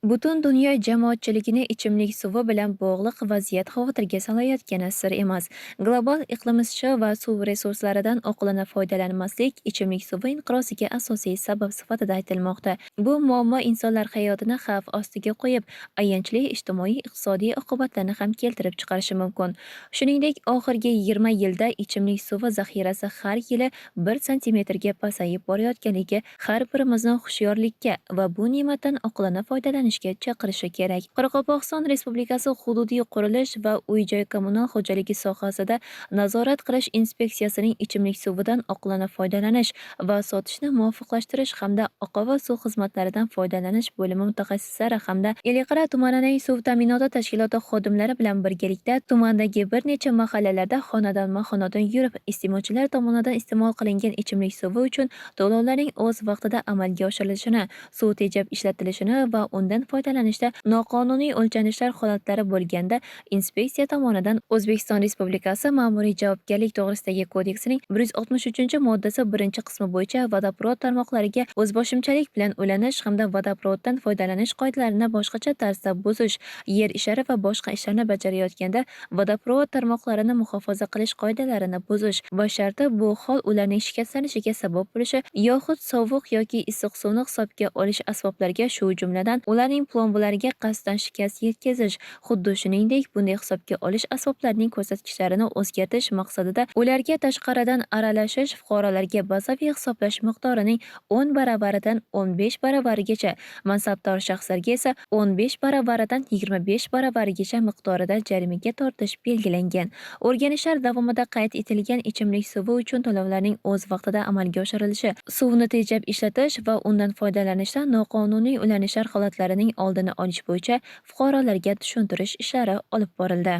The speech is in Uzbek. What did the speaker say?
Butun dunyo jamoatchiligini ichimlik suvi bilan bog'liq vaziyat xavotirga solayotgani sir emas. Global iqlim isishi va suv resurslaridan oqilona foydalanmaslik ichimlik suvi inqiroziga asosiy sabab sifatida aytilmoqda. Bu muammo insonlar hayotini xavf ostiga qo'yib, ayanchli ijtimoiy-iqtisodiy oqibatlarni ham keltirib chiqarishi mumkin. Shuningdek, oxirgi 20 yilda ichimlik suvi zaxirasi har yili 1 santimetrga pasayib borayotganligi har birimizni hushyorlikka va bu ne'matdan oqilona foydalanishga chaqirishi kerak. Qoraqalpog'iston Respublikasi hududiy qurilish va uy-joy kommunal xo'jaligi sohasida nazorat qilish inspeksiyasining ichimlik suvidan oqilona foydalanish va sotishni muvofiqlashtirish hamda oqova suv xizmatlaridan foydalanish bo'limi mutaxassislari hamda Eliqra tumanining suv ta'minoti tashkiloti xodimlari bilan birgalikda tumandagi bir necha mahallalarda xonadonma-xonadon yurib, iste'molchilar tomonidan iste'mol qilingan ichimlik suvi uchun to'lovlarning o'z vaqtida amalga oshirilishini, suv tejab ishlatilishini va undan foydalanishda noqonuniy o'lchanishlar holatlari bo'lganda inspeksiya tomonidan O'zbekiston Respublikasi Ma'muriy javobgarlik to'g'risidagi kodeksining 163-moddasi birinchi qismi bo'yicha vodoprovod tarmoqlariga o'zboshimchalik bilan ulanish hamda vodoprovoddan foydalanish qoidalarini boshqacha tarzda buzish, yer ishari va boshqa ishlarni bajarayotganda vodoprovod tarmoqlarini muhofaza qilish qoidalarini buzish va sharti bu hol ularning shikastlanishiga sabab bo'lishi yoxud sovuq yoki issiq suvni hisobga olish asboblariga shu jumladan ularning plombalariga qasddan shikast yetkazish, xuddi shuningdek bunday hisobga olish asboblarining ko'rsatkichlarini o'zgartirish maqsadida ularga tashqaridan aralashish fuqarolarga bazaviy hisoblash miqdorining 10 baravaridan 15 baravarigacha, mansabdor shaxslarga esa 15 baravaridan 25 baravarigacha miqdorida jarimaga tortish belgilangan. O'rganishlar davomida qayd etilgan ichimlik suvi uchun to'lovlarning o'z vaqtida amalga oshirilishi, suvni tejab ishlatish va undan foydalanishda noqonuniy ulanishlar holatlarining oldini olish bo'yicha fuqarolarga tushuntirish ishlari olib borildi.